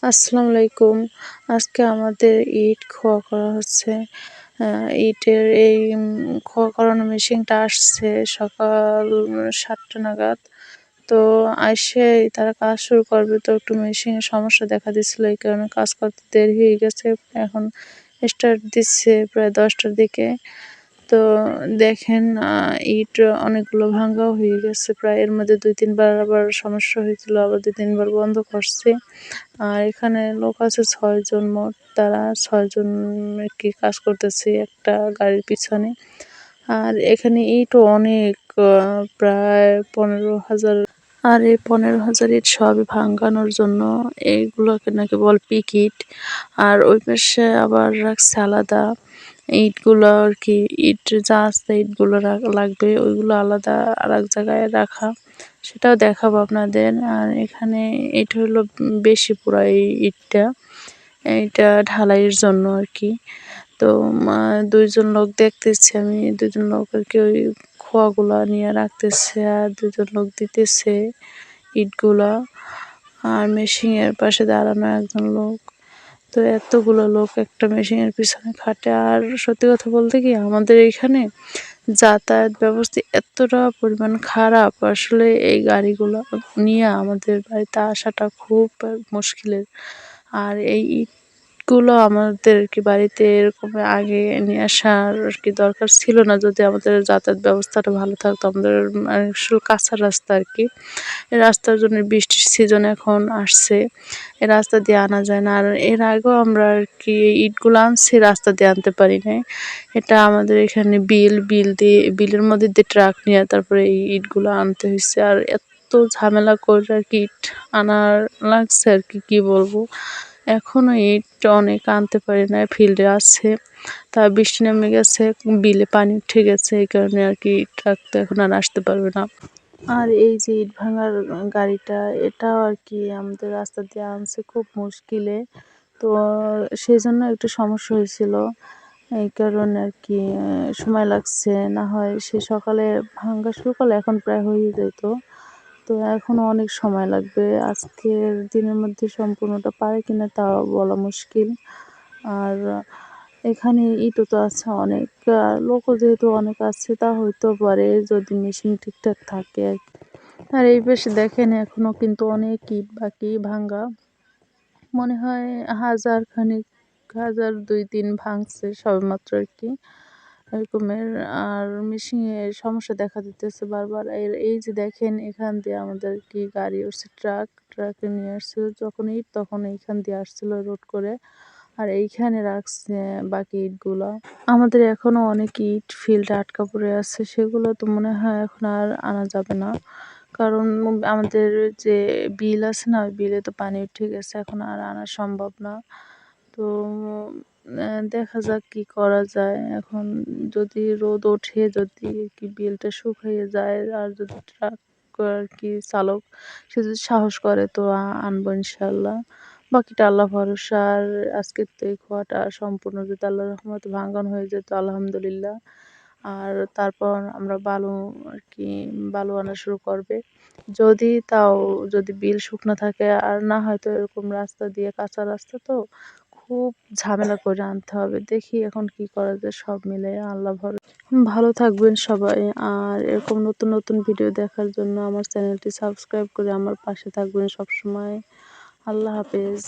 আসসালামু আলাইকুম। আজকে আমাদের ইট খোয়া করা হচ্ছে। ইটের এই খোয়া করানোর মেশিনটা আসছে সকাল ৭টা নাগাদ। তো আইসে তারা কাজ শুরু করবে, তো একটু মেশিনের সমস্যা দেখা দিচ্ছিল, এই কারণে কাজ করতে দেরি হয়ে গেছে। এখন স্টার্ট দিচ্ছে প্রায় ১০টার দিকে। তো দেখেন ইট অনেকগুলো ভাঙ্গাও হয়ে গেছে প্রায়। এর মধ্যে ২-৩ বার আবার সমস্যা হয়েছিল, আবার ২-৩ বার বন্ধ করছি। আর এখানে লোক আছে ৬ জন মোট। তারা ৬ জন কি কাজ করতেছে একটা গাড়ির পিছনে। আর এখানে ইটও অনেক, প্রায় ১৫,০০০। আর এই ১৫,০০০ ইট সবই ভাঙানোর জন্য। এইগুলোকে নাকি বলে পিক ইট। আর ওই পাশে আবার রাখছে আলাদা ইটগুলো আর কি। ইট যা আছে ইটগুলো লাগবে ওইগুলো আলাদা আরেক জায়গায় রাখা, সেটাও দেখাবো আপনাদের। আর এখানে এটা হলো বেশি পুরা এই ইটটা, এইটা ঢালাইয়ের জন্য আর কি। তো ২ জন লোক দেখতেছি আমি, ২ জন লোক আর কি ওই খোয়াগুলা নিয়ে রাখতেছে, আর ২ জন লোক দিতেছে ইটগুলা। আর মেশিনের পাশে দাঁড়ানো একজন লোক। তো এতগুলো লোক একটা মেশিনের পিছনে খাটে। আর সত্যি কথা বলতে কি, আমাদের এইখানে যাতায়াত ব্যবস্থা এতটা পরিমাণ খারাপ, আসলে এই গাড়িগুলো নিয়ে আমাদের বাড়িতে আসাটা খুব মুশকিলের। আর এই ইটগুলো আমাদের কি বাড়িতে এরকম আগে নিয়ে আসার আর কি দরকার ছিল না, যদি আমাদের যাতায়াত ব্যবস্থাটা ভালো থাকতো। আমাদের আসলে কাঁচা রাস্তা আর কি। এই রাস্তার জন্য বৃষ্টির সিজন এখন আসছে, এই রাস্তা দিয়ে আনা যায় না। আর এর আগেও আমরা আর কি ইটগুলো আনছি, রাস্তা দিয়ে আনতে পারি নাই। এটা আমাদের এখানে বিলের মধ্যে দিয়ে ট্রাক নিয়ে তারপরে এই ইটগুলো আনতে হয়েছে। আর এত ঝামেলা করে আর কি ইট আনার লাগছে আর কি, কি বলবো। এখনো ইট অনেক আনতে পারি না, ফিল্ডে আছে। তা বৃষ্টি নেমে গেছে, বিলে পানি উঠে গেছে, এই কারণে আর কি ট্রাক তো এখন আর আসতে পারবে না। আর এই যে ইট ভাঙার গাড়িটা, এটাও আর কি আমাদের রাস্তা দিয়ে আনছে খুব মুশকিলে। তো সেজন্য একটু সমস্যা হয়েছিল, এই কারণে আর কি সময় লাগছে। না হয় সে সকালে ভাঙা শুরু করলে এখন প্রায় হয়ে যেত। তো এখনও অনেক সময় লাগবে, আজকের দিনের মধ্যে সম্পূর্ণটা পারে কিনা তা বলা মুশকিল। আর এখানে ইটও তো আছে অনেক, লোকও যেহেতু অনেক আছে, তা হইতেও পারে যদি মেশিন ঠিকঠাক থাকে আর কি। আর এই পাশে দেখেন এখনো কিন্তু অনেক ইট বাকি ভাঙ্গা, মনে হয় খানিক, ১,০০০, ২-৩ ভাঙছে সবেমাত্র আর কি এরকমের। আর মেশিনে সমস্যা দেখা দিতেছে বারবার। এই যে দেখেন এখান দিয়ে আমাদের কি গাড়ি উঠছে, ট্রাকে নিয়ে আসছিল যখন ইট, তখন এইখান দিয়ে আসছিল রোড করে। আর এইখানে রাখছে বাকি ইটগুলো। আমাদের এখনো অনেক ইট ফিল্ডে আটকা পড়ে আছে, সেগুলো তো মনে হয় এখন আর আনা যাবে না। কারণ আমাদের যে বিল আছে না, ওই বিলে তো পানি উঠে গেছে, এখন আর আনা সম্ভব না। তো দেখা যাক কি করা যায় এখন। যদি রোদ ওঠে, যদি কি বিলটা শুকিয়ে যায়, আর যদি ট্রাক আর কি চালক সে যদি সাহস করে, তো আনবো ইনশাল্লাহ। বাকিটা আল্লাহ ভরসা। আর আজকের তো এই খোয়াটা সম্পূর্ণ যদি আল্লাহর রহমতে ভাঙানো হয়ে যেত আলহামদুলিল্লাহ। আর তারপর আমরা বালু আর কি বালু আনা শুরু করবে। যদি বিল শুকনো থাকে, আর না হয়তো এরকম রাস্তা দিয়ে কাঁচা রাস্তা, তো খুব ঝামেলা করে আনতে হবে। দেখি এখন কি করা যায়, সব মিলে আল্লাহ ভরসা। ভালো থাকবেন সবাই। আর এরকম নতুন নতুন ভিডিও দেখার জন্য আমার চ্যানেলটি সাবস্ক্রাইব করে আমার পাশে থাকবেন সবসময়। আল্লাহ হাফেজ।